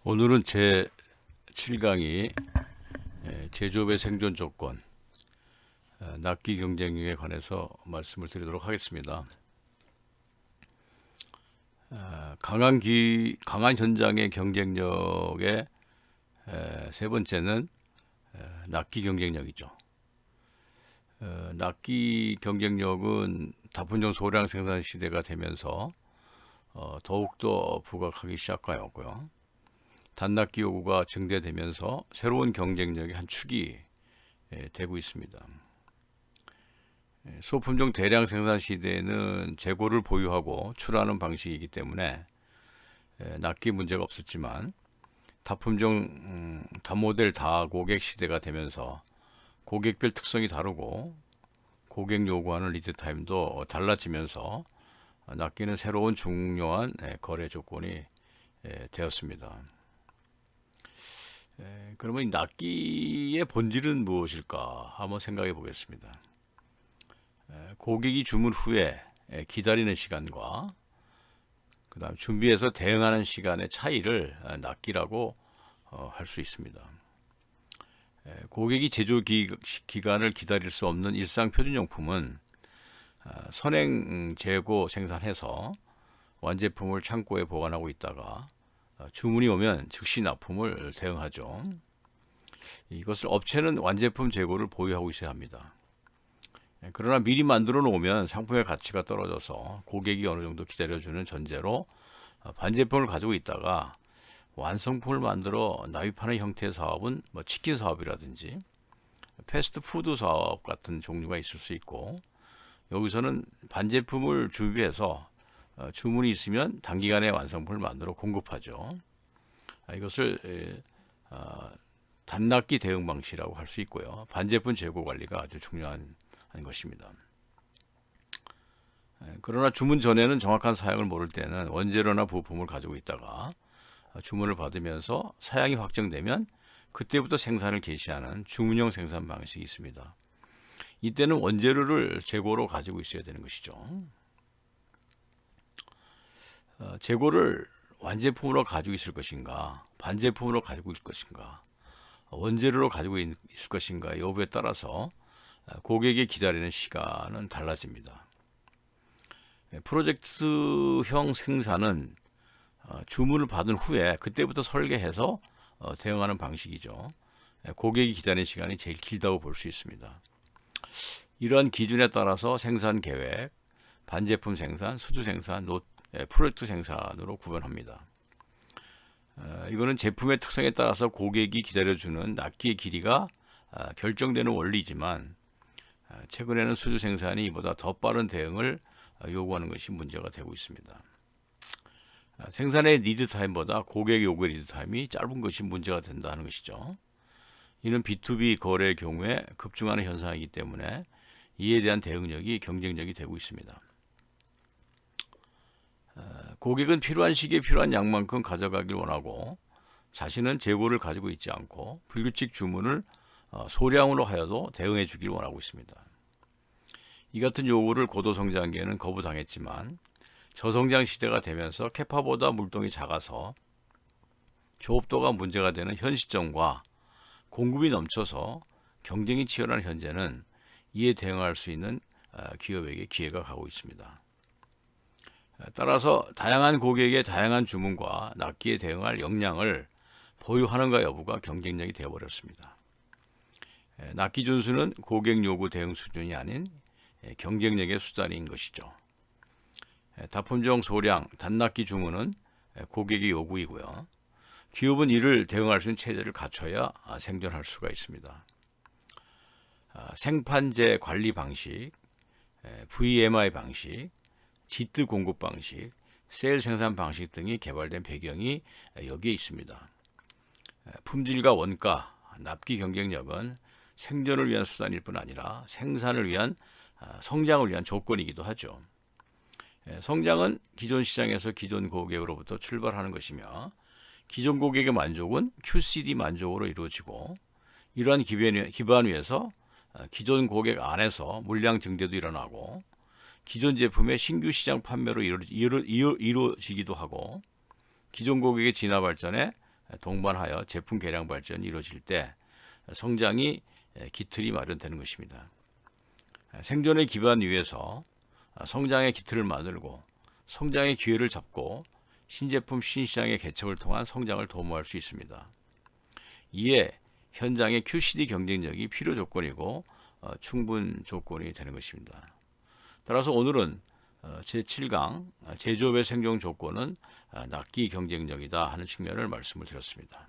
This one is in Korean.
오늘은 제 7강이 제조업의 생존 조건, 납기 경쟁력에 관해서 말씀을 드리도록 하겠습니다. 강한 현장의 경쟁력의 세 번째는 납기 경쟁력이죠. 납기 경쟁력은 다품종 소량 생산 시대가 되면서 더욱더 부각하기 시작하였고요. 단납기 요구가 증대되면서 새로운 경쟁력의 한 축이 되고 있습니다. 소품종 대량 생산 시대에는 재고를 보유하고 출하하는 방식이기 때문에 납기 문제가 없었지만 다품종 다모델 다고객 시대가 되면서 고객별 특성이 다르고 고객 요구하는 리드 타임도 달라지면서 납기는 새로운 중요한 거래 조건이 되었습니다. 그러면 이 납기의 본질은 무엇일까 한번 생각해 보겠습니다. 고객이 주문 후에 기다리는 시간과 그 다음 준비해서 대응하는 시간의 차이를 납기라고 할 수 있습니다. 고객이 제조 기간을 기다릴 수 없는 일상 표준용품은 선행 재고 생산해서 완제품을 창고에 보관하고 있다가 주문이 오면 즉시 납품을 대응하죠. 이것을 업체는 완제품 재고를 보유하고 있어야 합니다. 그러나 미리 만들어 놓으면 상품의 가치가 떨어져서 고객이 어느 정도 기다려주는 전제로 반제품을 가지고 있다가 완성품을 만들어 납입하는 형태의 사업은 치킨 사업이라든지 패스트푸드 사업 같은 종류가 있을 수 있고, 여기서는 반제품을 준비해서 주문이 있으면 단기간에 완성품을 만들어 공급하죠. 이것을 단납기 대응 방식이라고 할 수 있고요. 반제품 재고 관리가 아주 중요한 것입니다. 그러나 주문 전에는 정확한 사양을 모를 때는 원재료나 부품을 가지고 있다가 주문을 받으면서 사양이 확정되면 그때부터 생산을 개시하는 주문형 생산 방식이 있습니다. 이때는 원재료를 재고로 가지고 있어야 되는 것이죠. 재고를 완제품으로 가지고 있을 것인가, 반제품으로 가지고 있을 것인가, 원재료로 가지고 있을 것인가 여부에 따라서 고객이 기다리는 시간은 달라집니다. 프로젝트형 생산은 주문을 받은 후에 그때부터 설계해서 대응하는 방식이죠. 고객이 기다리는 시간이 제일 길다고 볼 수 있습니다. 이러한 기준에 따라서 생산 계획, 반제품 생산, 수주 생산, 프로젝트 생산으로 구분합니다. 이거는 제품의 특성에 따라서 고객이 기다려주는 납기의 길이가 결정되는 원리지만, 최근에는 수주 생산이 이보다 더 빠른 대응을 요구하는 것이 문제가 되고 있습니다. 생산의 리드 타임보다 고객 요구의 리드 타임이 짧은 것이 문제가 된다는 것이죠. 이는 B2B 거래의 경우에 급증하는 현상이기 때문에 이에 대한 대응력이 경쟁력이 되고 있습니다. 고객은 필요한 시기에 필요한 양만큼 가져가길 원하고, 자신은 재고를 가지고 있지 않고 불규칙 주문을 소량으로 하여도 대응해 주길 원하고 있습니다. 이 같은 요구를 고도성장기에는 거부당했지만 저성장 시대가 되면서 캐파보다 물동이 작아서 조업도가 문제가 되는 현 시점과 공급이 넘쳐서 경쟁이 치열한 현재는 이에 대응할 수 있는 기업에게 기회가 가고 있습니다. 따라서 다양한 고객의 다양한 주문과 납기에 대응할 역량을 보유하는가 여부가 경쟁력이 되어버렸습니다. 납기 준수는 고객 요구 대응 수준이 아닌 경쟁력의 수단인 것이죠. 다품종 소량 단납기 주문은 고객의 요구이고요. 기업은 이를 대응할 수 있는 체제를 갖춰야 생존할 수가 있습니다. 생판제 관리 방식, VMI 방식, 지트 공급 방식, 셀 생산 방식 등이 개발된 배경이 여기에 있습니다. 품질과 원가, 납기 경쟁력은 생존을 위한 수단일 뿐 아니라 생산을 위한 성장을 위한 조건이기도 하죠. 성장은 기존 시장에서 기존 고객으로부터 출발하는 것이며, 기존 고객의 만족은 QCD 만족으로 이루어지고, 이러한 기반 위에서 기존 고객 안에서 물량 증대도 일어나고, 기존 제품의 신규 시장 판매로 이루어지기도 하고, 기존 고객의 진화 발전에 동반하여 제품 개량 발전이 이루어질 때 성장이 기틀이 마련되는 것입니다. 생존의 기반 위에서 성장의 기틀을 만들고 성장의 기회를 잡고 신제품 신시장의 개척을 통한 성장을 도모할 수 있습니다. 이에 현장의 QCD 경쟁력이 필요 조건이고 충분 조건이 되는 것입니다. 따라서 오늘은 제7강 제조업의 생존 조건은 납기 경쟁력이다 하는 측면을 말씀을 드렸습니다.